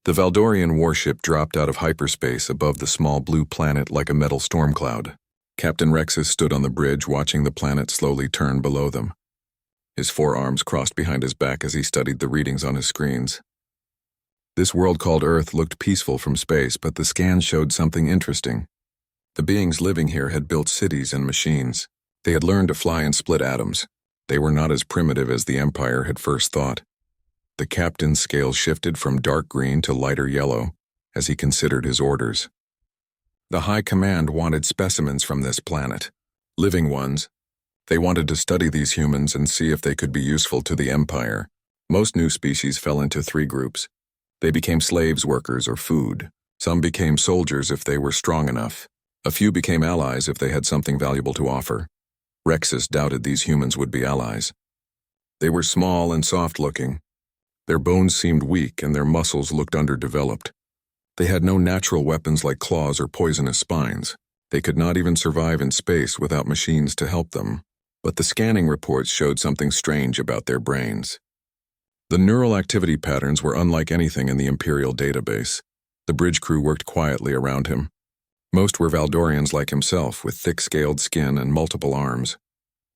The Valdorian warship dropped out of hyperspace above the small blue planet like a metal storm cloud. Captain Rexus stood on the bridge watching the planet slowly turn below them. His forearms crossed behind his back as he studied the readings on his screens. This world called Earth looked peaceful from space, but the scans showed something interesting. The beings living here had built cities and machines. They had learned to fly and split atoms. They were not as primitive as the Empire had first thought. The captain's scales shifted from dark green to lighter yellow as he considered his orders. The High Command wanted specimens from this planet, living ones. They wanted to study these humans and see if they could be useful to the Empire. Most new species fell into three groups. They became slaves, workers, or food. Some became soldiers if they were strong enough. A few became allies if they had something valuable to offer. Rexus doubted these humans would be allies. They were small and soft-looking. Their bones seemed weak and their muscles looked underdeveloped. They had no natural weapons like claws or poisonous spines. They could not even survive in space without machines to help them. But the scanning reports showed something strange about their brains. The neural activity patterns were unlike anything in the Imperial database. The bridge crew worked quietly around him. Most were Valdorians like himself, with thick-scaled skin and multiple arms.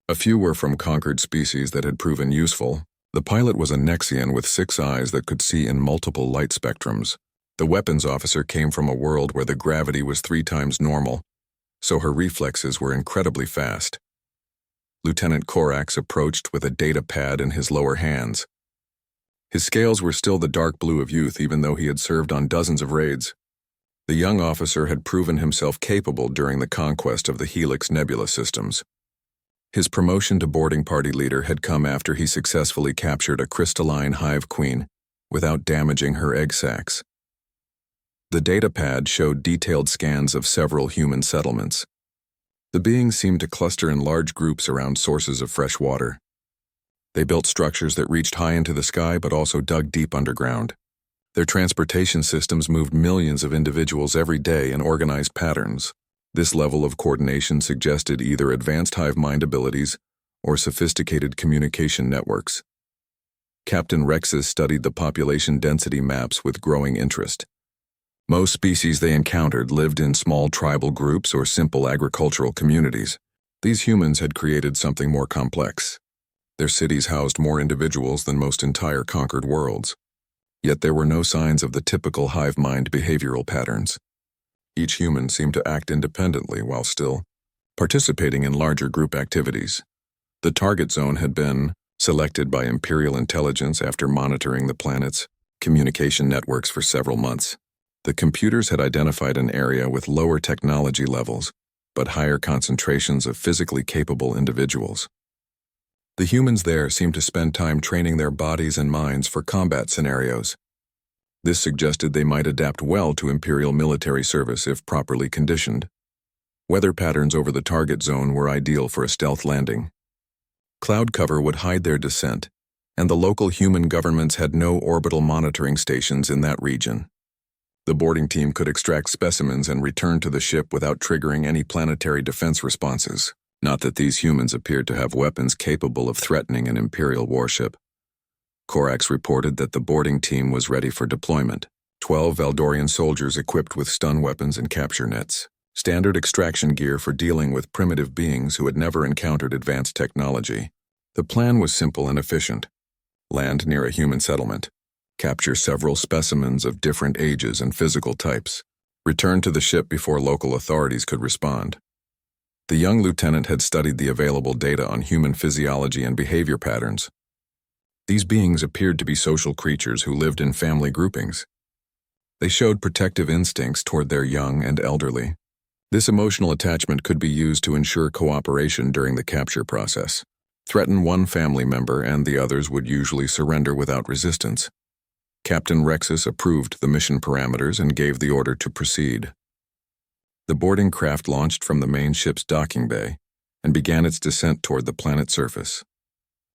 A few were from conquered species that had proven useful. The pilot was a Nexian with 6 eyes that could see in multiple light spectrums. The weapons officer came from a world where the gravity was 3 times normal, so her reflexes were incredibly fast. Lieutenant Corax approached with a data pad in his lower hands. His scales were still the dark blue of youth, even though he had served on dozens of raids. The young officer had proven himself capable during the conquest of the Helix Nebula systems. His promotion to boarding party leader had come after he successfully captured a crystalline hive queen without damaging her egg sacs. The datapad showed detailed scans of several human settlements. The beings seemed to cluster in large groups around sources of fresh water. They built structures that reached high into the sky but also dug deep underground. Their transportation systems moved millions of individuals every day in organized patterns. This level of coordination suggested either advanced hive mind abilities or sophisticated communication networks. Captain Rexus studied the population density maps with growing interest. Most species they encountered lived in small tribal groups or simple agricultural communities. These humans had created something more complex. Their cities housed more individuals than most entire conquered worlds. Yet there were no signs of the typical hive mind behavioral patterns. Each human seemed to act independently while still participating in larger group activities. The target zone had been selected by Imperial intelligence after monitoring the planet's communication networks for several months. The computers had identified an area with lower technology levels, but higher concentrations of physically capable individuals. The humans there seemed to spend time training their bodies and minds for combat scenarios. This suggested they might adapt well to Imperial military service if properly conditioned. Weather patterns over the target zone were ideal for a stealth landing. Cloud cover would hide their descent, and the local human governments had no orbital monitoring stations in that region. The boarding team could extract specimens and return to the ship without triggering any planetary defense responses. Not that these humans appeared to have weapons capable of threatening an Imperial warship. Corax reported that the boarding team was ready for deployment. 12 Valdorian soldiers equipped with stun weapons and capture nets. Standard extraction gear for dealing with primitive beings who had never encountered advanced technology. The plan was simple and efficient. Land near a human settlement. Capture several specimens of different ages and physical types. Return to the ship before local authorities could respond. The young lieutenant had studied the available data on human physiology and behavior patterns. These beings appeared to be social creatures who lived in family groupings. They showed protective instincts toward their young and elderly. This emotional attachment could be used to ensure cooperation during the capture process. Threaten one family member and the others would usually surrender without resistance. Captain Rexus approved the mission parameters and gave the order to proceed. The boarding craft launched from the main ship's docking bay and began its descent toward the planet's surface.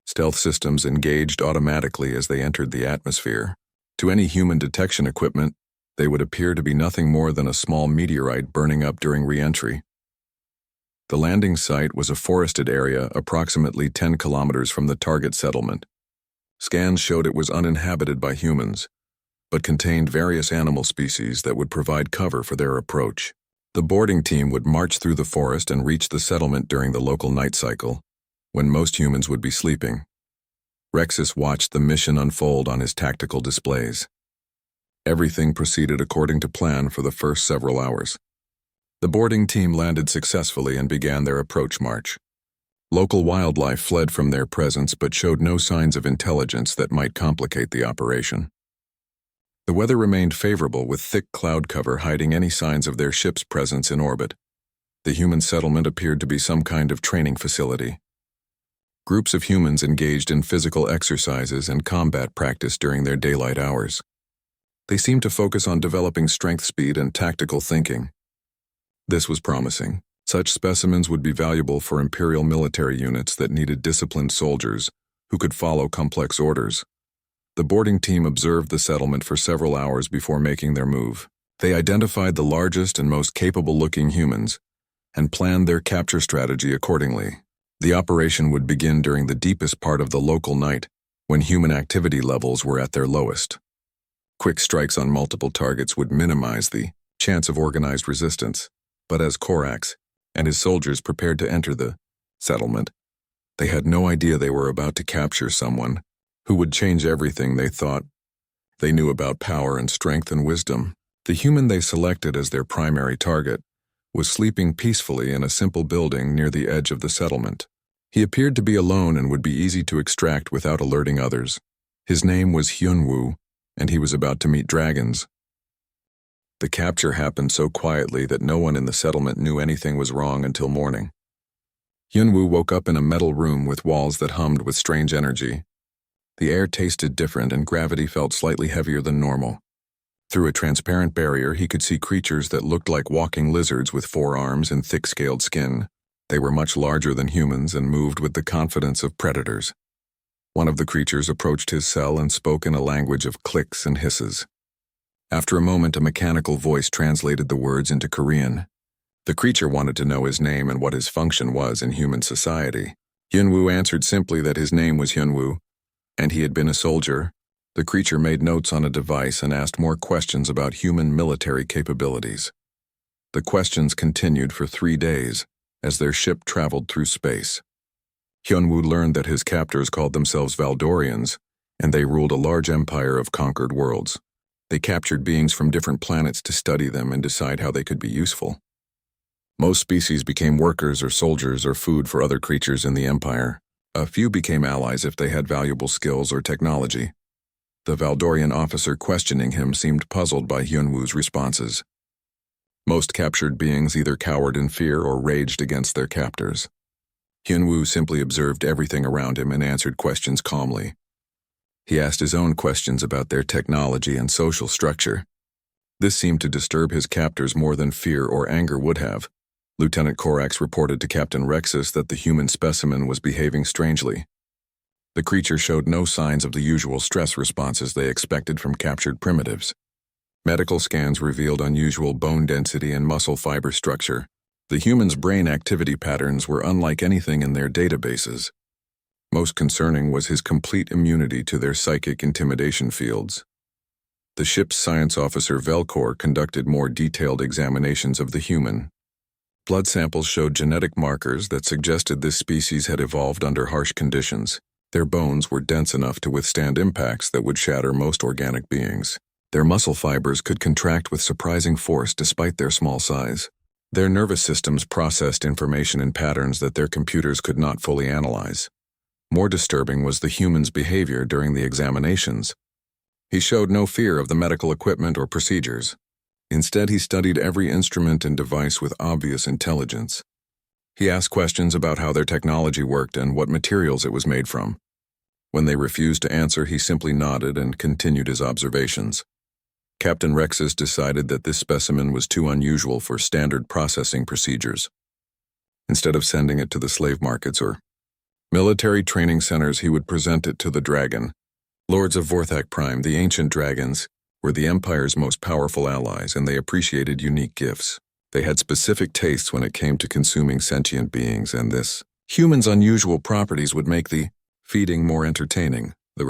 Stealth systems engaged automatically as they entered the atmosphere. To any human detection equipment, they would appear to be nothing more than a small meteorite burning up during re-entry. The landing site was a forested area approximately 10 kilometers from the target settlement. Scans showed it was uninhabited by humans. but contained various animal species that would provide cover for their approach. The boarding team would march through the forest and reach the settlement during the local night cycle, when most humans would be sleeping. Rexus watched the mission unfold on his tactical displays. Everything proceeded according to plan for the first several hours. The boarding team landed successfully and began their approach march. Local wildlife fled from their presence but showed no signs of intelligence that might complicate the operation. The weather remained favorable, with thick cloud cover hiding any signs of their ship's presence in orbit. The human settlement appeared to be some kind of training facility. Groups of humans engaged in physical exercises and combat practice during their daylight hours. They seemed to focus on developing strength, speed, and tactical thinking. This was promising. Such specimens would be valuable for Imperial military units that needed disciplined soldiers who could follow complex orders. The boarding team observed the settlement for several hours before making their move. They identified the largest and most capable-looking humans and planned their capture strategy accordingly. The operation would begin during the deepest part of the local night, when human activity levels were at their lowest. Quick strikes on multiple targets would minimize the chance of organized resistance, but as Korax and his soldiers prepared to enter the settlement, they had no idea they were about to capture someone who would change everything they thought they knew about power and strength and wisdom. The human they selected as their primary target was sleeping peacefully in a simple building near the edge of the settlement. He appeared to be alone and would be easy to extract without alerting others. His name was Hyunwoo, and he was about to meet dragons. The capture happened so quietly that no one in the settlement knew anything was wrong until morning. Hyunwoo woke up in a metal room with walls that hummed with strange energy. The air tasted different and gravity felt slightly heavier than normal. Through a transparent barrier, he could see creatures that looked like walking lizards with 4 arms and thick-scaled skin. They were much larger than humans and moved with the confidence of predators. One of the creatures approached his cell and spoke in a language of clicks and hisses. After a moment, a mechanical voice translated the words into Korean. The creature wanted to know his name and what his function was in human society. Hyunwoo answered simply that his name was Hyunwoo, and he had been a soldier. The creature made notes on a device and asked more questions about human military capabilities. The questions continued for 3 days as their ship traveled through space. Hyunwoo learned that his captors called themselves Valdorians, and they ruled a large empire of conquered worlds. They captured beings from different planets to study them and decide how they could be useful. Most species became workers or soldiers or food for other creatures in the empire. A few became allies if they had valuable skills or technology. The Valdorian officer questioning him seemed puzzled by Hyunwoo's responses. Most captured beings either cowered in fear or raged against their captors. Hyunwoo simply observed everything around him and answered questions calmly. He asked his own questions about their technology and social structure. This seemed to disturb his captors more than fear or anger would have. Lieutenant Korax reported to Captain Rexus that the human specimen was behaving strangely. The creature showed no signs of the usual stress responses they expected from captured primitives. Medical scans revealed unusual bone density and muscle fiber structure. The human's brain activity patterns were unlike anything in their databases. Most concerning was his complete immunity to their psychic intimidation fields. The ship's science officer Velcor conducted more detailed examinations of the human. Blood samples showed genetic markers that suggested this species had evolved under harsh conditions. Their bones were dense enough to withstand impacts that would shatter most organic beings. Their muscle fibers could contract with surprising force despite their small size. Their nervous systems processed information in patterns that their computers could not fully analyze. More disturbing was the human's behavior during the examinations. He showed no fear of the medical equipment or procedures. Instead, he studied every instrument and device with obvious intelligence. He asked questions about how their technology worked and what materials it was made from. When they refused to answer, he simply nodded and continued his observations. Captain Rexus decided that this specimen was too unusual for standard processing procedures. Instead of sending it to the slave markets or military training centers, he would present it to the dragon. Lords of Vorthak Prime, the ancient dragons, were the Empire's most powerful allies, and they appreciated unique gifts. They had specific tastes when it came to consuming sentient beings, and this human's unusual properties would make the feeding more entertaining. The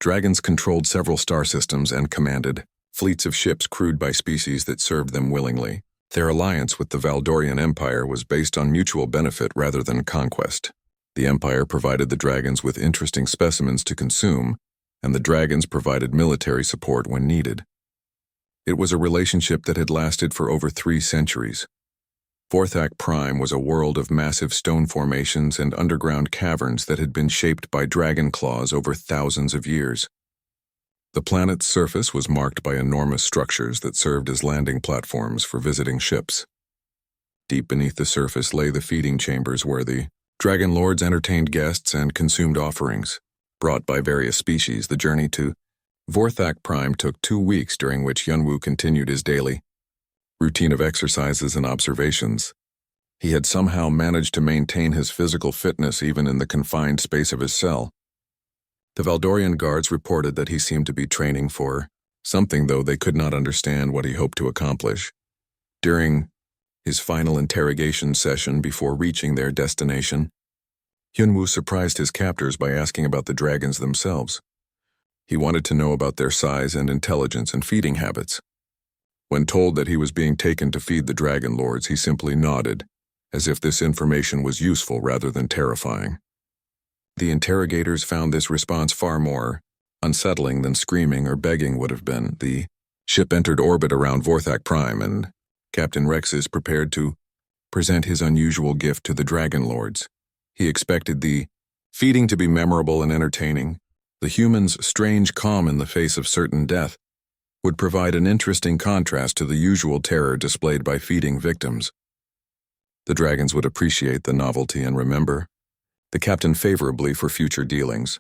Dragons controlled several star systems and commanded fleets of ships crewed by species that served them willingly. Their alliance with the Valdorian Empire was based on mutual benefit rather than conquest. The Empire provided the dragons with interesting specimens to consume, and the dragons provided military support when needed. It was a relationship that had lasted for over 3 centuries. Vorthak Prime was a world of massive stone formations and underground caverns that had been shaped by dragon claws over thousands of years. The planet's surface was marked by enormous structures that served as landing platforms for visiting ships. Deep beneath the surface lay the feeding chambers where the dragon lords entertained guests and consumed offerings. Brought by various species, the journey to Vorthak Prime took 2 weeks, during which Yunwu continued his daily routine of exercises and observations. He had somehow managed to maintain his physical fitness even in the confined space of his cell. The Valdorian guards reported that he seemed to be training for something, though they could not understand what he hoped to accomplish. During his final interrogation session before reaching their destination, Yunwu surprised his captors by asking about the dragons themselves. He wanted to know about their size and intelligence and feeding habits. When told that he was being taken to feed the dragon lords, he simply nodded, as if this information was useful rather than terrifying. The interrogators found this response far more unsettling than screaming or begging would have been. The ship entered orbit around Vorthak Prime, and Captain Rex is prepared to present his unusual gift to the dragon lords. He expected the feeding to be memorable and entertaining. The humans' strange calm in the face of certain death would provide an interesting contrast to the usual terror displayed by feeding victims. The dragons would appreciate the novelty and remember the captain favorably for future dealings.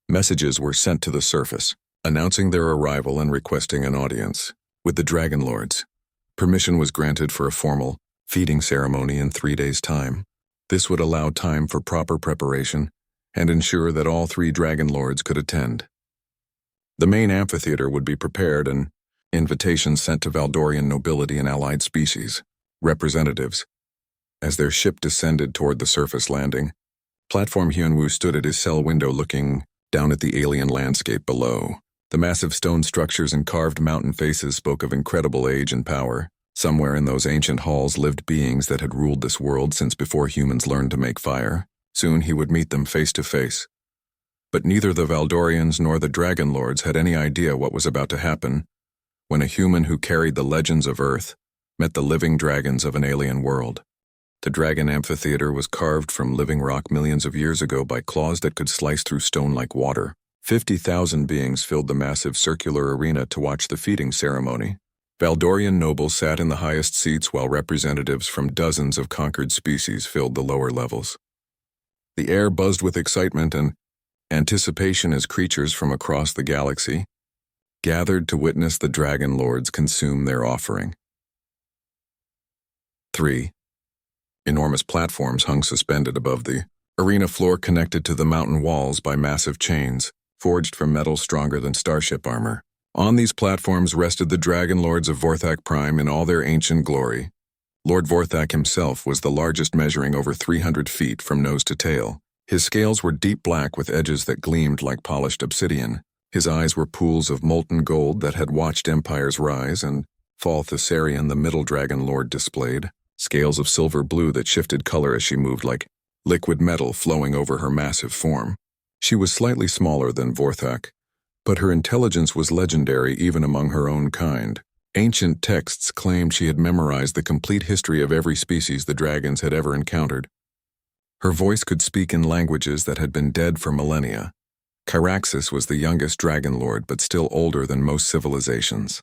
Messages were sent to the surface, announcing their arrival and requesting an audience with the dragon lords. Permission was granted for a formal feeding ceremony in 3 days' time. This would allow time for proper preparation and ensure that all 3 dragon lords could attend. The main amphitheater would be prepared and invitations sent to Valdorian nobility and allied species representatives. As their ship descended toward the surface landing, Platform Hyunwoo stood at his cell window looking down at the alien landscape below. The massive stone structures and carved mountain faces spoke of incredible age and power. Somewhere in those ancient halls lived beings that had ruled this world since before humans learned to make fire. Soon he would meet them face to face. But neither the Valdorians nor the Dragon Lords had any idea what was about to happen when a human who carried the legends of Earth met the living dragons of an alien world. The dragon amphitheater was carved from living rock millions of years ago by claws that could slice through stone like water. 50,000 beings filled the massive circular arena to watch the feeding ceremony. Valdorian nobles sat in the highest seats while representatives from dozens of conquered species filled the lower levels. The air buzzed with excitement and anticipation as creatures from across the galaxy gathered to witness the Dragon Lords consume their offering. 3. Enormous platforms hung suspended above the arena floor, connected to the mountain walls by massive chains, forged from metal stronger than starship armor. On these platforms rested the Dragon Lords of Vorthak Prime in all their ancient glory. Lord Vorthak himself was the largest, measuring over 300 feet from nose to tail. His scales were deep black with edges that gleamed like polished obsidian. His eyes were pools of molten gold that had watched empires rise and fall. Thessarian, the middle Dragon Lord, displayed scales of silver blue that shifted color as she moved, like liquid metal flowing over her massive form. She was slightly smaller than Vorthak, but her intelligence was legendary even among her own kind. Ancient texts claimed she had memorized the complete history of every species the dragons had ever encountered. Her voice could speak in languages that had been dead for millennia. Kyraxis was the youngest Dragon Lord, but still older than most civilizations.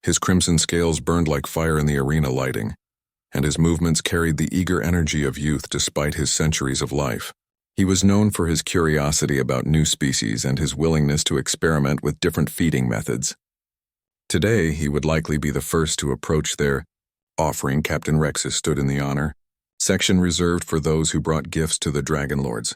His crimson scales burned like fire in the arena lighting, and his movements carried the eager energy of youth despite his centuries of life. He was known for his curiosity about new species and his willingness to experiment with different feeding methods. Today, he would likely be the first to approach their offering. Captain Rexus stood in the honor section reserved for those who brought gifts to the Dragon Lords.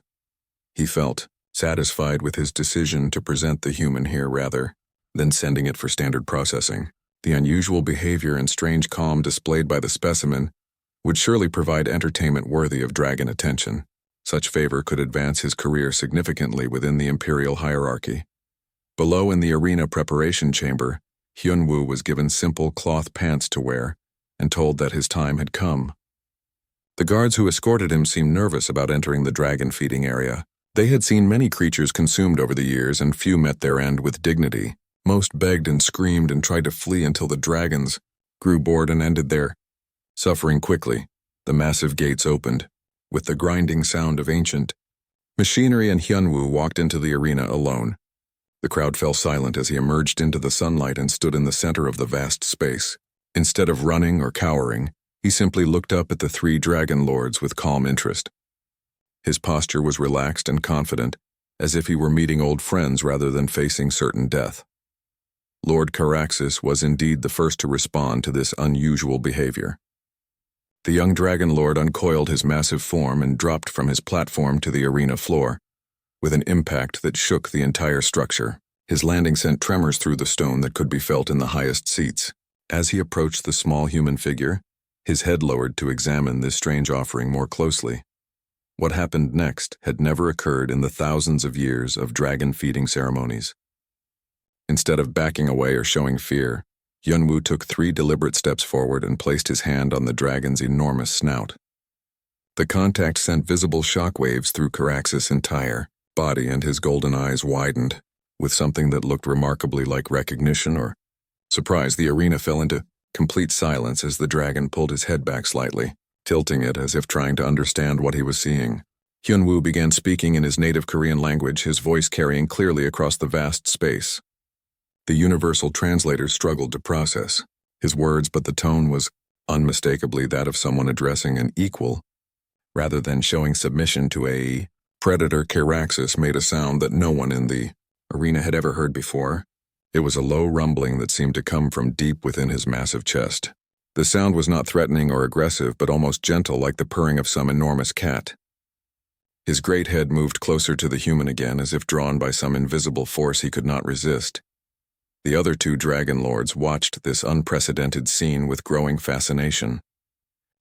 He felt satisfied with his decision to present the human here rather than sending it for standard processing. The unusual behavior and strange calm displayed by the specimen would surely provide entertainment worthy of dragon attention. Such favor could advance his career significantly within the imperial hierarchy. Below in the arena preparation chamber, Hyunwoo was given simple cloth pants to wear and told that his time had come. The guards who escorted him seemed nervous about entering the dragon feeding area. They had seen many creatures consumed over the years, and few met their end with dignity. Most begged and screamed and tried to flee until the dragons grew bored and ended their suffering quickly. The massive gates opened, with the grinding sound of ancient machinery, and Hyunwoo walked into the arena alone. The crowd fell silent as he emerged into the sunlight and stood in the center of the vast space. Instead of running or cowering, he simply looked up at the three dragon lords with calm interest. His posture was relaxed and confident, as if he were meeting old friends rather than facing certain death. Lord Caraxes was indeed the first to respond to this unusual behavior. The young dragon lord uncoiled his massive form and dropped from his platform to the arena floor, with an impact that shook the entire structure. His landing sent tremors through the stone that could be felt in the highest seats. As he approached the small human figure, his head lowered to examine this strange offering more closely. What happened next had never occurred in the thousands of years of dragon feeding ceremonies. Instead of backing away or showing fear, Hyunwoo took 3 deliberate steps forward and placed his hand on the dragon's enormous snout. The contact sent visible shockwaves through Caraxes' entire body, and his golden eyes widened with something that looked remarkably like recognition or surprise. The arena fell into complete silence as the dragon pulled his head back slightly, tilting it as if trying to understand what he was seeing. Hyunwoo began speaking in his native Korean language, his voice carrying clearly across the vast space. The universal translator struggled to process his words, but the tone was unmistakably that of someone addressing an equal, rather than showing submission to a predator. Caraxes made a sound that no one in the arena had ever heard before. It was a low rumbling that seemed to come from deep within his massive chest. The sound was not threatening or aggressive, but almost gentle, like the purring of some enormous cat. His great head moved closer to the human again, as if drawn by some invisible force he could not resist. The other 2 dragon lords watched this unprecedented scene with growing fascination.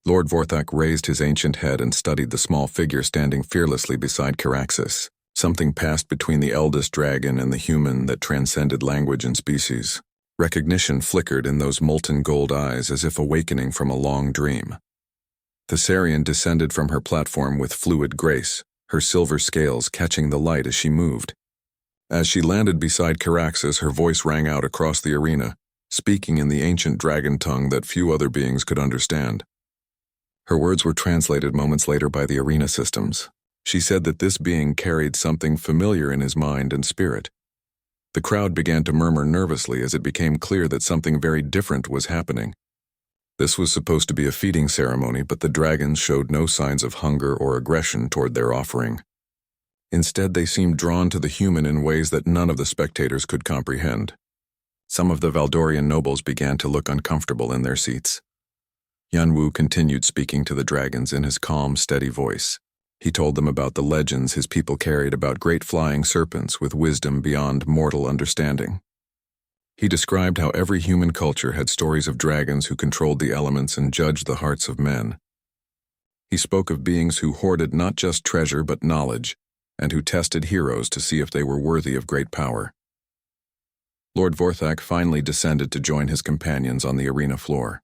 Lord Vorthak raised his ancient head and studied the small figure standing fearlessly beside Caraxes. Something passed between the eldest dragon and the human that transcended language and species. Recognition flickered in those molten gold eyes, as if awakening from a long dream. The Sarian descended from her platform with fluid grace, her silver scales catching the light as she moved. As she landed beside Caraxes, her voice rang out across the arena, speaking in the ancient dragon tongue that few other beings could understand. Her words were translated moments later by the arena systems. She said that this being carried something familiar in his mind and spirit. The crowd began to murmur nervously as it became clear that something very different was happening. This was supposed to be a feeding ceremony, but the dragons showed no signs of hunger or aggression toward their offering. Instead, they seemed drawn to the human in ways that none of the spectators could comprehend. Some of the Valdorian nobles began to look uncomfortable in their seats. Hyunwoo continued speaking to the dragons in his calm, steady voice. He told them about the legends his people carried about great flying serpents with wisdom beyond mortal understanding. He described how every human culture had stories of dragons who controlled the elements and judged the hearts of men. He spoke of beings who hoarded not just treasure but knowledge, and who tested heroes to see if they were worthy of great power. Lord Vorthak finally descended to join his companions on the arena floor.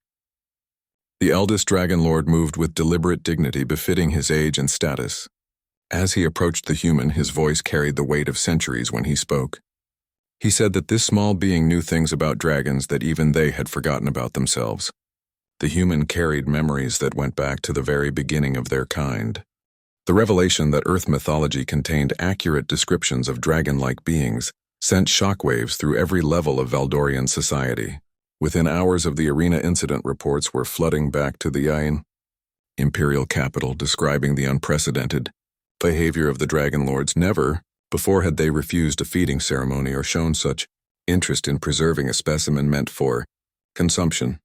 The eldest dragon lord moved with deliberate dignity befitting his age and status. As he approached the human, his voice carried the weight of centuries when he spoke. He said that this small being knew things about dragons that even they had forgotten about themselves. The human carried memories that went back to the very beginning of their kind. The revelation that Earth mythology contained accurate descriptions of dragon-like beings sent shockwaves through every level of Valdorian society. Within hours of the arena, incident reports were flooding back to the Yain imperial capital, describing the unprecedented behavior of the dragon lords. Never before had they refused a feeding ceremony or shown such interest in preserving a specimen meant for consumption.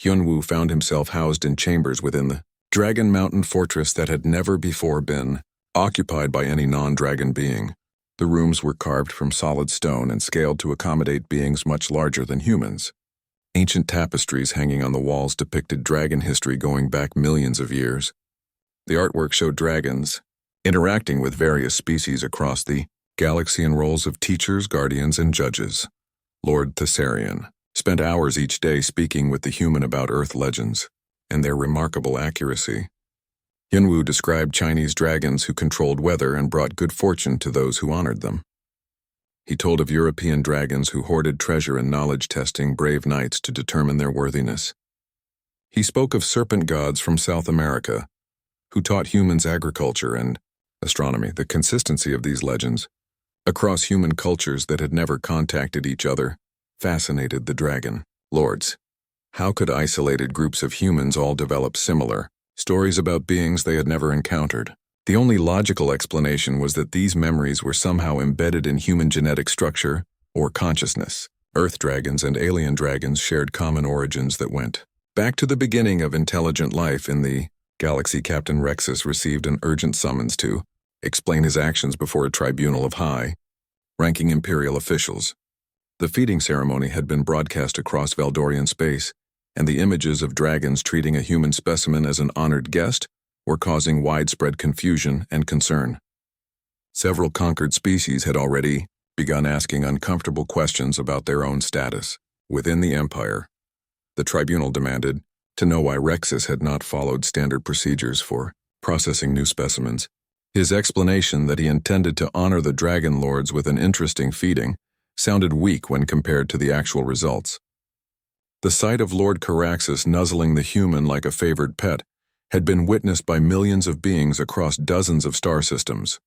Hyunwoo found himself housed in chambers within the Dragon Mountain fortress that had never before been occupied by any non-dragon being. The rooms were carved from solid stone and scaled to accommodate beings much larger than humans. Ancient tapestries hanging on the walls depicted dragon history going back millions of years. The artwork showed dragons interacting with various species across the Galaxian roles of teachers, guardians, and judges. Lord Thessarian spent hours each day speaking with the human about Earth legends and their remarkable accuracy. Yunwu described Chinese dragons who controlled weather and brought good fortune to those who honored them. He told of European dragons who hoarded treasure and knowledge, testing brave knights to determine their worthiness. He spoke of serpent gods from South America, who taught humans agriculture and astronomy. The consistency of these legends, across human cultures that had never contacted each other, fascinated the dragon lords. How could isolated groups of humans all develop similar stories about beings they had never encountered? The only logical explanation was that these memories were somehow embedded in human genetic structure or consciousness. Earth dragons and alien dragons shared common origins that went back to the beginning of intelligent life in the galaxy. Captain Rexus received an urgent summons to explain his actions before a tribunal of high-ranking Imperial officials. The feeding ceremony had been broadcast across Valdorian space, and the images of dragons treating a human specimen as an honored guest were causing widespread confusion and concern. Several conquered species had already begun asking uncomfortable questions about their own status within the Empire. The tribunal demanded to know why Rexus had not followed standard procedures for processing new specimens. His explanation that he intended to honor the Dragon Lords with an interesting feeding sounded weak when compared to the actual results. The sight of Lord Caraxus nuzzling the human like a favored pet had been witnessed by millions of beings across dozens of star systems.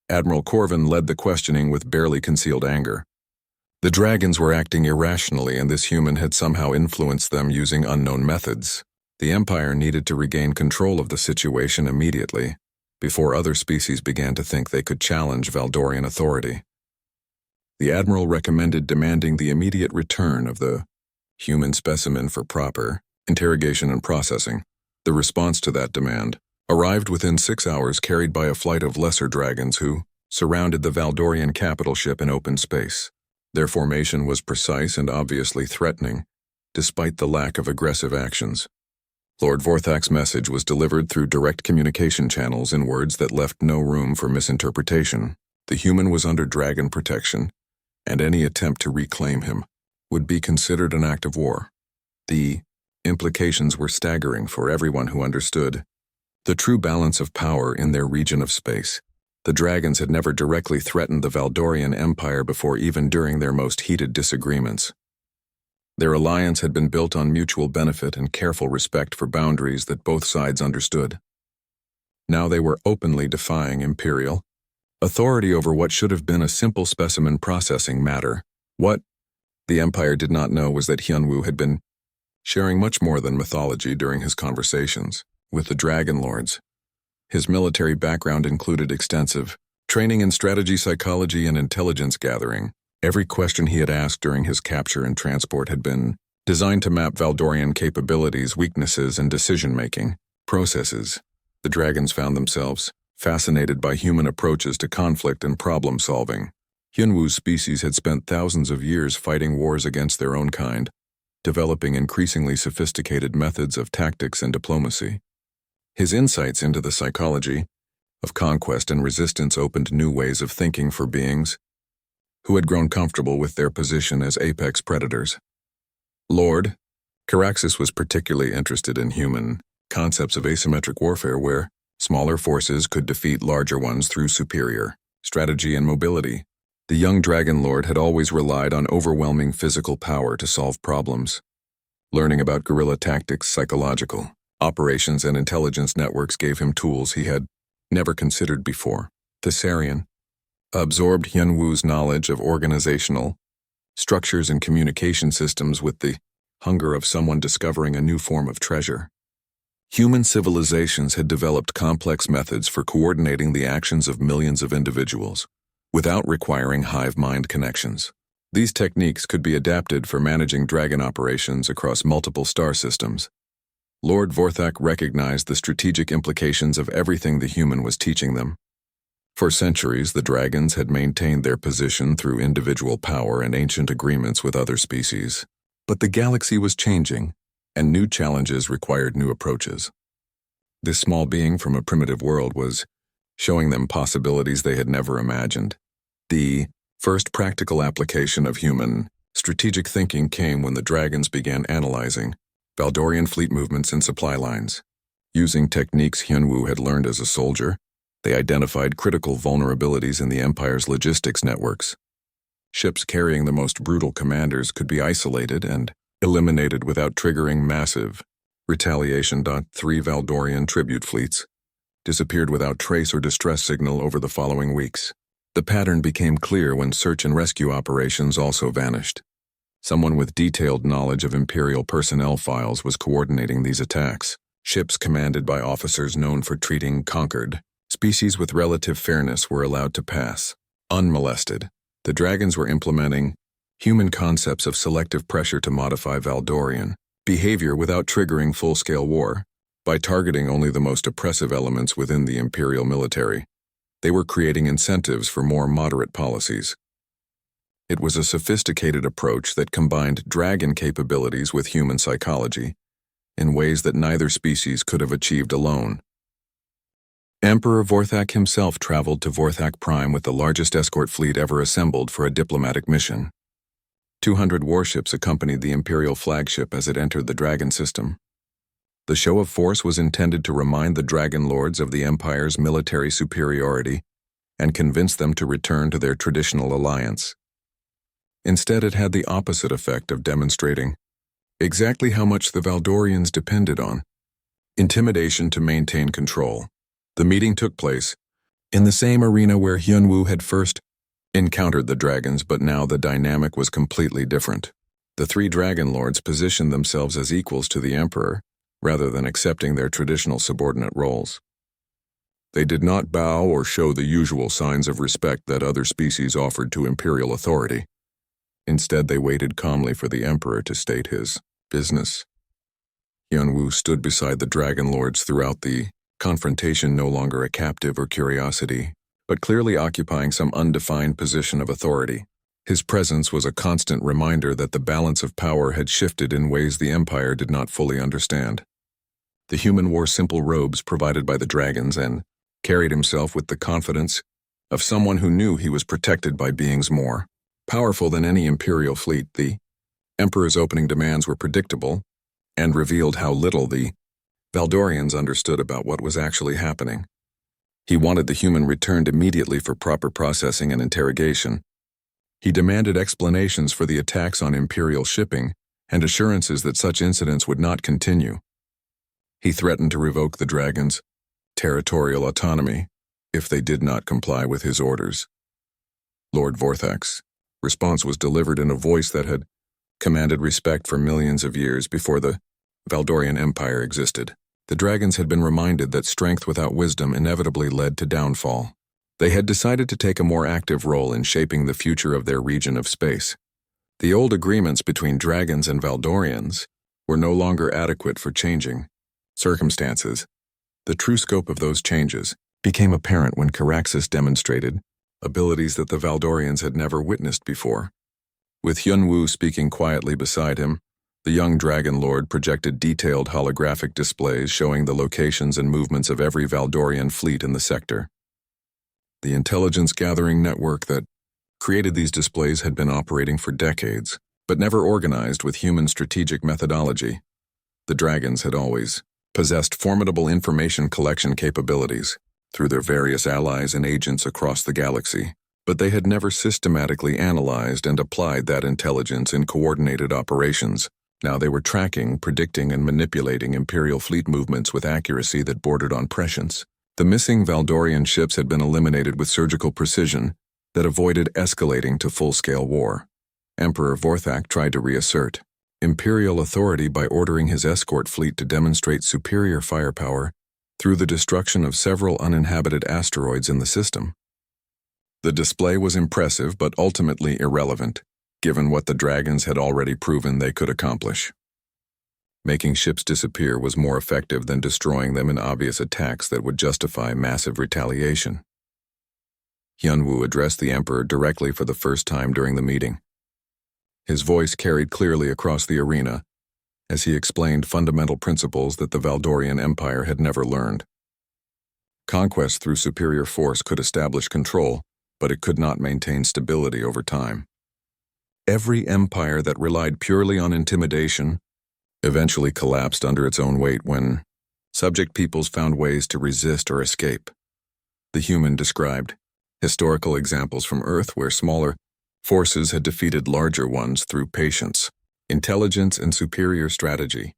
Admiral Corvin led the questioning with barely concealed anger. The dragons were acting irrationally, and this human had somehow influenced them using unknown methods. The Empire needed to regain control of the situation immediately, before other species began to think they could challenge Valdorian authority. The Admiral recommended demanding the immediate return of the human specimen for proper interrogation and processing. The response to that demand arrived within 6 hours, carried by a flight of lesser dragons who surrounded the Valdorian capital ship in open space. Their formation was precise and obviously threatening, despite the lack of aggressive actions. Lord Vorthak's message was delivered through direct communication channels in words that left no room for misinterpretation. The human was under dragon protection, and any attempt to reclaim him would be considered an act of war. The implications were staggering for everyone who understood the true balance of power in their region of space. The dragons had never directly threatened the Valdorian Empire before, even during their most heated disagreements. Their alliance had been built on mutual benefit and careful respect for boundaries that both sides understood. Now they were openly defying Imperial authority over what should have been a simple specimen processing matter. What the Empire did not know was that Hyunwoo had been sharing much more than mythology during his conversations with the Dragon Lords. His military background included extensive training in strategy, psychology, and intelligence gathering. Every question he had asked during his capture and transport had been designed to map Valdorian capabilities, weaknesses, and decision-making processes. The dragons found themselves fascinated by human approaches to conflict and problem-solving. Hyunwoo's species had spent thousands of years fighting wars against their own kind, developing increasingly sophisticated methods of tactics and diplomacy. His insights into the psychology of conquest and resistance opened new ways of thinking for beings who had grown comfortable with their position as apex predators. Lord Caraxus was particularly interested in human concepts of asymmetric warfare, where smaller forces could defeat larger ones through superior strategy and mobility. The young Dragon Lord had always relied on overwhelming physical power to solve problems. Learning about guerrilla tactics, psychological operations, and intelligence networks gave him tools he had never considered before. Thessarian absorbed Hyunwoo's knowledge of organizational structures and communication systems with the hunger of someone discovering a new form of treasure. Human civilizations had developed complex methods for coordinating the actions of millions of individuals without requiring hive mind connections. These techniques could be adapted for managing dragon operations across multiple star systems. Lord Vorthak recognized the strategic implications of everything the human was teaching them. For centuries, the dragons had maintained their position through individual power and ancient agreements with other species. But the galaxy was changing, and new challenges required new approaches. This small being from a primitive world was showing them possibilities they had never imagined. The first practical application of human strategic thinking came when the dragons began analyzing Valdorian fleet movements and supply lines. Using techniques Hyunwoo had learned as a soldier, they identified critical vulnerabilities in the Empire's logistics networks. Ships carrying the most brutal commanders could be isolated and eliminated without triggering massive retaliation. 3 Valdorian tribute fleets disappeared without trace or distress signal over the following weeks. The pattern became clear when search and rescue operations also vanished. Someone with detailed knowledge of Imperial personnel files was coordinating these attacks. Ships commanded by officers known for treating conquered species with relative fairness were allowed to pass, unmolested. The dragons were implementing human concepts of selective pressure to modify Valdorian behavior without triggering full-scale war. By targeting only the most oppressive elements within the Imperial military, they were creating incentives for more moderate policies. It was a sophisticated approach that combined dragon capabilities with human psychology in ways that neither species could have achieved alone. Emperor Vorthak himself traveled to Vorthak Prime with the largest escort fleet ever assembled for a diplomatic mission. 200 warships accompanied the Imperial flagship as it entered the Dragon system. The show of force was intended to remind the Dragon Lords of the Empire's military superiority and convince them to return to their traditional alliance. Instead, it had the opposite effect of demonstrating exactly how much the Valdorians depended on intimidation to maintain control. The meeting took place in the same arena where Hyunwoo had first encountered the dragons, but now the dynamic was completely different. The 3 Dragon Lords positioned themselves as equals to the Emperor, rather than accepting their traditional subordinate roles. They did not bow or show the usual signs of respect that other species offered to Imperial authority. Instead, they waited calmly for the Emperor to state his business. Hyunwoo stood beside the Dragon Lords throughout the confrontation, no longer a captive or curiosity, but clearly occupying some undefined position of authority. His presence was a constant reminder that the balance of power had shifted in ways the Empire did not fully understand. The human wore simple robes provided by the dragons and carried himself with the confidence of someone who knew he was protected by beings more powerful than any Imperial fleet. The Emperor's opening demands were predictable and revealed how little the Valdorians understood about what was actually happening. He wanted the human returned immediately for proper processing and interrogation. He demanded explanations for the attacks on Imperial shipping and assurances that such incidents would not continue. He threatened to revoke the dragons' territorial autonomy if they did not comply with his orders. Lord Vorthak's response was delivered in a voice that had commanded respect for millions of years before the Valdorian Empire existed. The dragons had been reminded that strength without wisdom inevitably led to downfall. They had decided to take a more active role in shaping the future of their region of space. The old agreements between dragons and Valdorians were no longer adequate for changing circumstances. The true scope of those changes became apparent when Caraxes demonstrated abilities that the Valdorians had never witnessed before. With Hyunwoo speaking quietly beside him, the young Dragon Lord projected detailed holographic displays showing the locations and movements of every Valdorian fleet in the sector. The intelligence-gathering network that created these displays had been operating for decades, but never organized with human strategic methodology. The dragons had always possessed formidable information collection capabilities through their various allies and agents across the galaxy, but they had never systematically analyzed and applied that intelligence in coordinated operations. Now they were tracking, predicting, and manipulating Imperial fleet movements with accuracy that bordered on prescience. The missing Valdorian ships had been eliminated with surgical precision that avoided escalating to full-scale war. Emperor Vorthak tried to reassert Imperial authority by ordering his escort fleet to demonstrate superior firepower through the destruction of several uninhabited asteroids in the system. The display was impressive but ultimately irrelevant, given what the dragons had already proven they could accomplish. Making ships disappear was more effective than destroying them in obvious attacks that would justify massive retaliation. Hyunwoo addressed the Emperor directly for the first time during the meeting. His voice carried clearly across the arena as he explained fundamental principles that the Valdorian Empire had never learned. Conquest through superior force could establish control, but it could not maintain stability over time. Every empire that relied purely on intimidation eventually collapsed under its own weight when subject peoples found ways to resist or escape. The Human described historical examples from Earth where smaller forces had defeated larger ones through patience, intelligence, and superior strategy.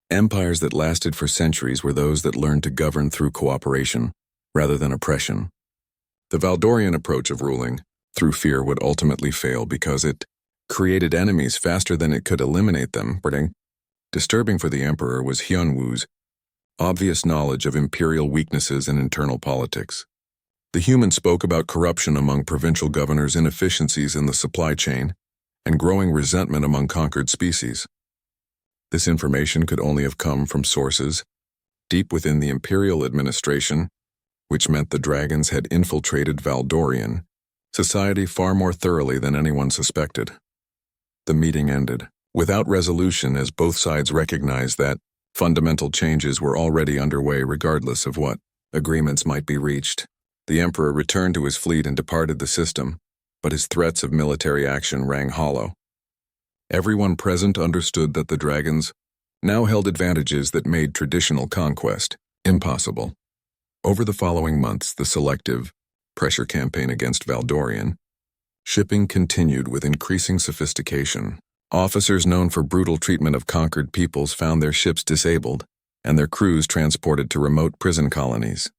Empires that lasted for centuries were those that learned to govern through cooperation rather than oppression. The Valdorian approach of ruling through fear would ultimately fail because it created enemies faster than it could eliminate them. Disturbing for the emperor was Hyunwoo's obvious knowledge of imperial weaknesses and internal politics. The Human spoke about corruption among provincial governors, inefficiencies in the supply chain, and growing resentment among conquered species. This information could only have come from sources deep within the imperial administration, which meant the dragons had infiltrated Valdorian society far more thoroughly than anyone suspected. The meeting ended without resolution as both sides recognized that fundamental changes were already underway regardless of what agreements might be reached. The emperor returned to his fleet and departed the system, but his threats of military action rang hollow. Everyone present understood that the dragons now held advantages that made traditional conquest impossible. Over the following months, the selective pressure campaign against Valdorian shipping continued with increasing sophistication. Officers known for brutal treatment of conquered peoples found their ships disabled and their crews transported to remote prison colonies.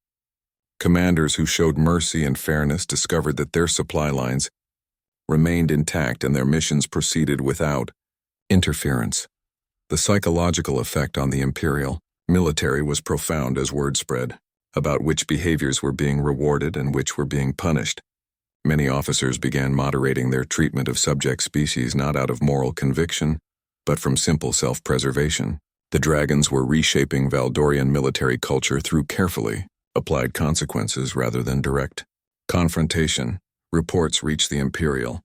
Commanders who showed mercy and fairness discovered that their supply lines remained intact and their missions proceeded without interference. The psychological effect on the imperial military was profound as word spread about which behaviors were being rewarded and which were being punished. Many officers began moderating their treatment of subject species not out of moral conviction, but from simple self-preservation. The dragons were reshaping Valdorian military culture through carefully applied consequences rather than direct confrontation. Reports reached the imperial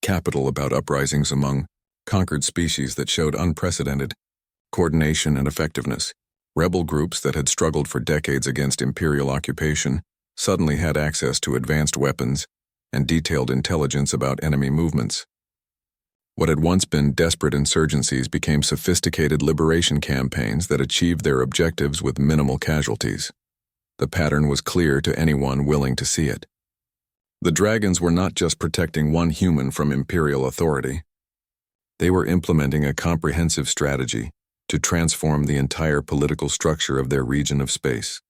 capital about uprisings among conquered species that showed unprecedented coordination and effectiveness. Rebel groups that had struggled for decades against imperial occupation suddenly had access to advanced weapons and detailed intelligence about enemy movements. What had once been desperate insurgencies became sophisticated liberation campaigns that achieved their objectives with minimal casualties. The pattern was clear to anyone willing to see it. The dragons were not just protecting one human from imperial authority. They were implementing a comprehensive strategy to transform the entire political structure of their region of space.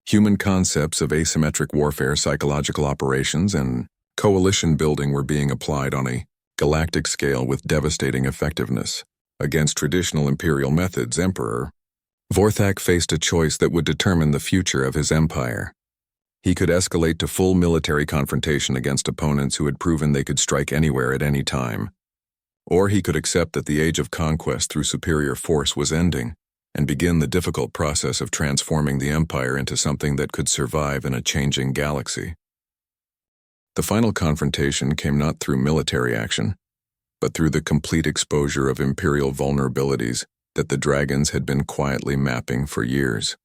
Human concepts of asymmetric warfare, psychological operations, and coalition building were being applied on a galactic scale with devastating effectiveness. Against traditional imperial methods, Emperor Vorthak faced a choice that would determine the future of his empire. He could escalate to full military confrontation against opponents who had proven they could strike anywhere at any time. Or he could accept that the age of conquest through superior force was ending and begin the difficult process of transforming the empire into something that could survive in a changing galaxy. The final confrontation came not through military action, but through the complete exposure of imperial vulnerabilities that the dragons had been quietly mapping for years.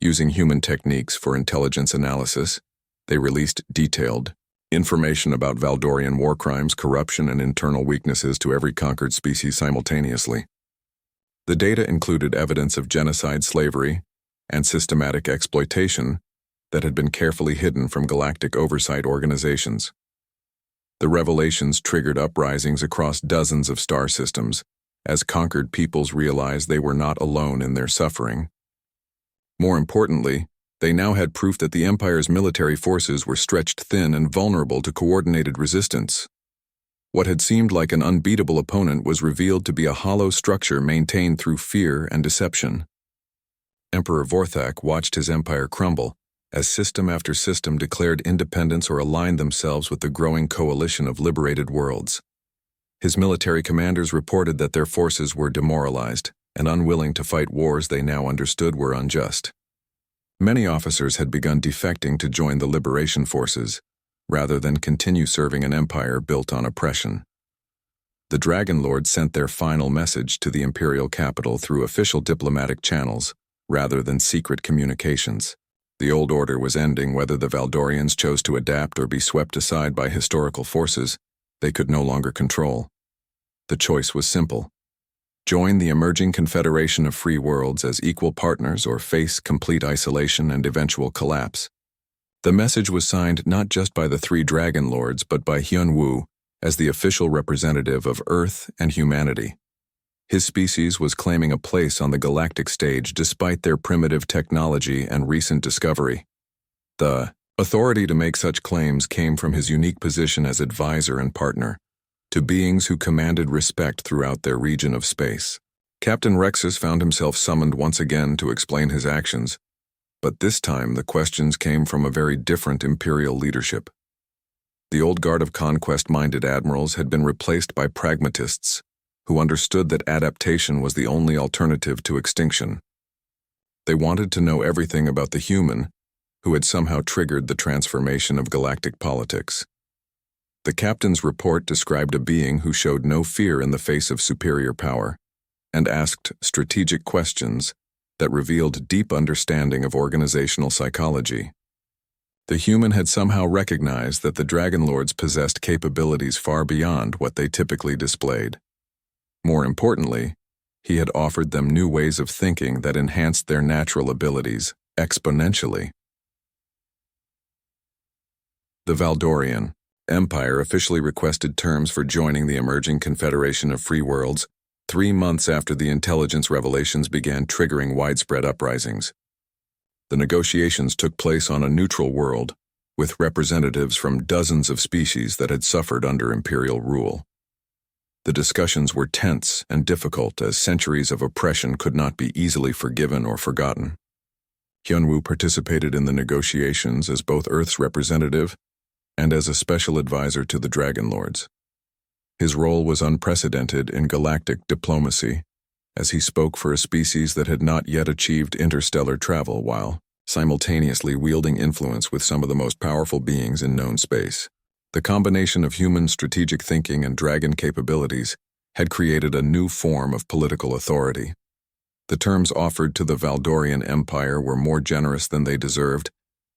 Using human techniques for intelligence analysis, they released detailed information about Valdorian war crimes, corruption, and internal weaknesses to every conquered species simultaneously. The data included evidence of genocide, slavery, and systematic exploitation that had been carefully hidden from galactic oversight organizations. The revelations triggered uprisings across dozens of star systems as conquered peoples realized they were not alone in their suffering. More importantly, they now had proof that the Empire's military forces were stretched thin and vulnerable to coordinated resistance. What had seemed like an unbeatable opponent was revealed to be a hollow structure maintained through fear and deception. Emperor Vorthak watched his empire crumble as system after system declared independence or aligned themselves with the growing coalition of liberated worlds. His military commanders reported that their forces were demoralized and unwilling to fight wars they now understood were unjust. Many officers had begun defecting to join the liberation forces, rather than continue serving an empire built on oppression. The Dragon Lords sent their final message to the imperial capital through official diplomatic channels, rather than secret communications. The old order was ending. Whether the Valdorians chose to adapt or be swept aside by historical forces they could no longer control. The choice was simple: join the emerging confederation of free worlds as equal partners or face complete isolation and eventual collapse. The message was signed not just by the three Dragon Lords but by Hyun-woo as the official representative of Earth and humanity. His species was claiming a place on the galactic stage despite their primitive technology and recent discovery. The authority to make such claims came from his unique position as advisor and partner to beings who commanded respect throughout their region of space. Captain Rexus found himself summoned once again to explain his actions, but this time the questions came from a very different Imperial leadership. The old guard of conquest-minded admirals had been replaced by pragmatists who understood that adaptation was the only alternative to extinction. They wanted to know everything about the human who had somehow triggered the transformation of galactic politics. The captain's report described a being who showed no fear in the face of superior power and asked strategic questions that revealed deep understanding of organizational psychology. The human had somehow recognized that the Dragon Lords possessed capabilities far beyond what they typically displayed. More importantly, he had offered them new ways of thinking that enhanced their natural abilities exponentially. The Valdorian Empire officially requested terms for joining the emerging Confederation of Free Worlds 3 months after the intelligence revelations began triggering widespread uprisings. The negotiations took place on a neutral world, with representatives from dozens of species that had suffered under Imperial rule. The discussions were tense and difficult as centuries of oppression could not be easily forgiven or forgotten. Hyun-woo participated in the negotiations as both Earth's representative and as a special advisor to the Dragon Lords. His role was unprecedented in galactic diplomacy, as he spoke for a species that had not yet achieved interstellar travel while simultaneously wielding influence with some of the most powerful beings in known space. The combination of human strategic thinking and dragon capabilities had created a new form of political authority. The terms offered to the Valdorian Empire were more generous than they deserved,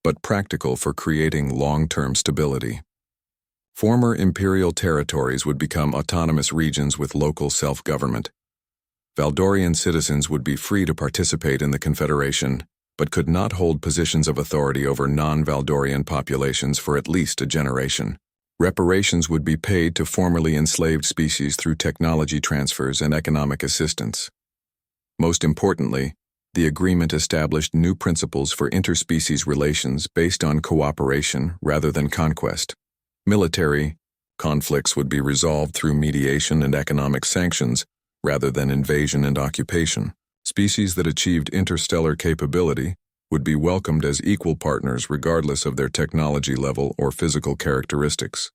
but practical for creating long-term stability. Former imperial territories would become autonomous regions with local self-government. Valdorian citizens would be free to participate in the Confederation, but could not hold positions of authority over non-Valdorian populations for at least a generation. Reparations would be paid to formerly enslaved species through technology transfers and economic assistance. Most importantly, the agreement established new principles for interspecies relations based on cooperation rather than conquest. Military conflicts would be resolved through mediation and economic sanctions rather than invasion and occupation. Species that achieved interstellar capability would be welcomed as equal partners regardless of their technology level or physical characteristics.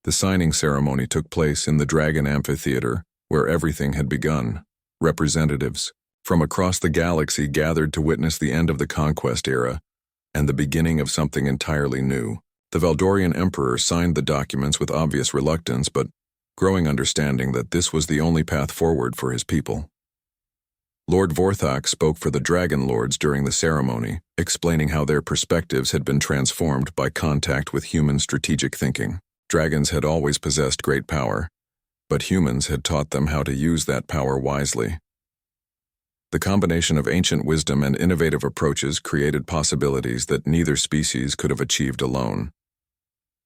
The signing ceremony took place in the Dragon Amphitheater, where everything had begun. Representatives from across the galaxy gathered to witness the end of the conquest era and the beginning of something entirely new. The Valdorian Emperor signed the documents with obvious reluctance, but growing understanding that this was the only path forward for his people. Lord Vorthok spoke for the Dragon Lords during the ceremony, explaining how their perspectives had been transformed by contact with human strategic thinking. Dragons had always possessed great power, but humans had taught them how to use that power wisely. The combination of ancient wisdom and innovative approaches created possibilities that neither species could have achieved alone.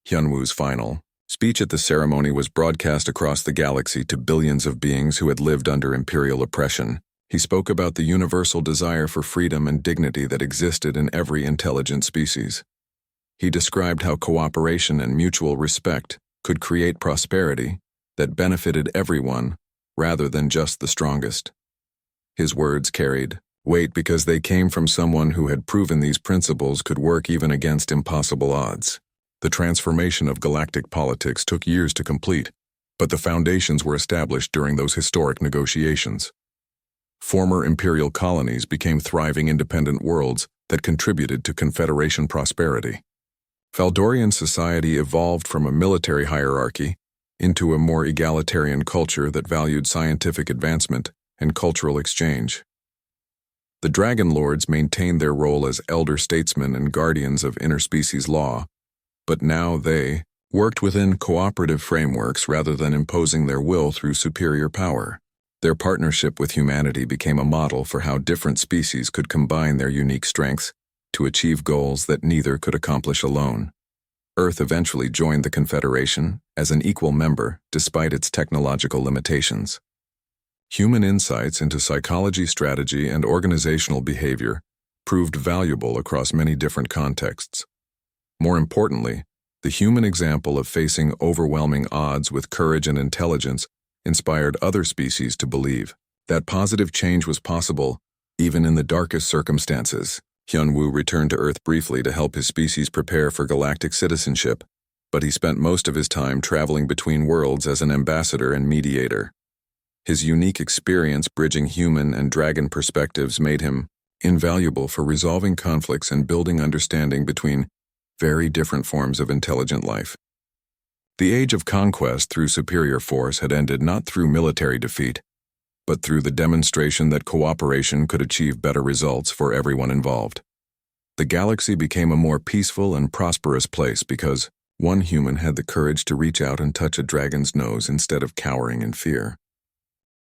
Hyun-woo's final speech at the ceremony was broadcast across the galaxy to billions of beings who had lived under imperial oppression. He spoke about the universal desire for freedom and dignity that existed in every intelligent species. He described how cooperation and mutual respect could create prosperity that benefited everyone rather than just the strongest. His words carried weight because they came from someone who had proven these principles could work even against impossible odds. The transformation of galactic politics took years to complete, but the foundations were established during those historic negotiations. Former imperial colonies became thriving independent worlds that contributed to Confederation prosperity. Valdorian society evolved from a military hierarchy into a more egalitarian culture that valued scientific advancement and cultural exchange. The Dragon Lords maintained their role as elder statesmen and guardians of interspecies law, but now they worked within cooperative frameworks rather than imposing their will through superior power. Their partnership with humanity became a model for how different species could combine their unique strengths to achieve goals that neither could accomplish alone. Earth eventually joined the Confederation as an equal member despite its technological limitations. Human insights into psychology, strategy, and organizational behavior proved valuable across many different contexts. More importantly, the human example of facing overwhelming odds with courage and intelligence inspired other species to believe that positive change was possible even in the darkest circumstances. Hyun-woo returned to Earth briefly to help his species prepare for galactic citizenship, but he spent most of his time traveling between worlds as an ambassador and mediator. His unique experience bridging human and dragon perspectives made him invaluable for resolving conflicts and building understanding between very different forms of intelligent life. The age of conquest through superior force had ended not through military defeat, but through the demonstration that cooperation could achieve better results for everyone involved. The galaxy became a more peaceful and prosperous place because one human had the courage to reach out and touch a dragon's nose instead of cowering in fear.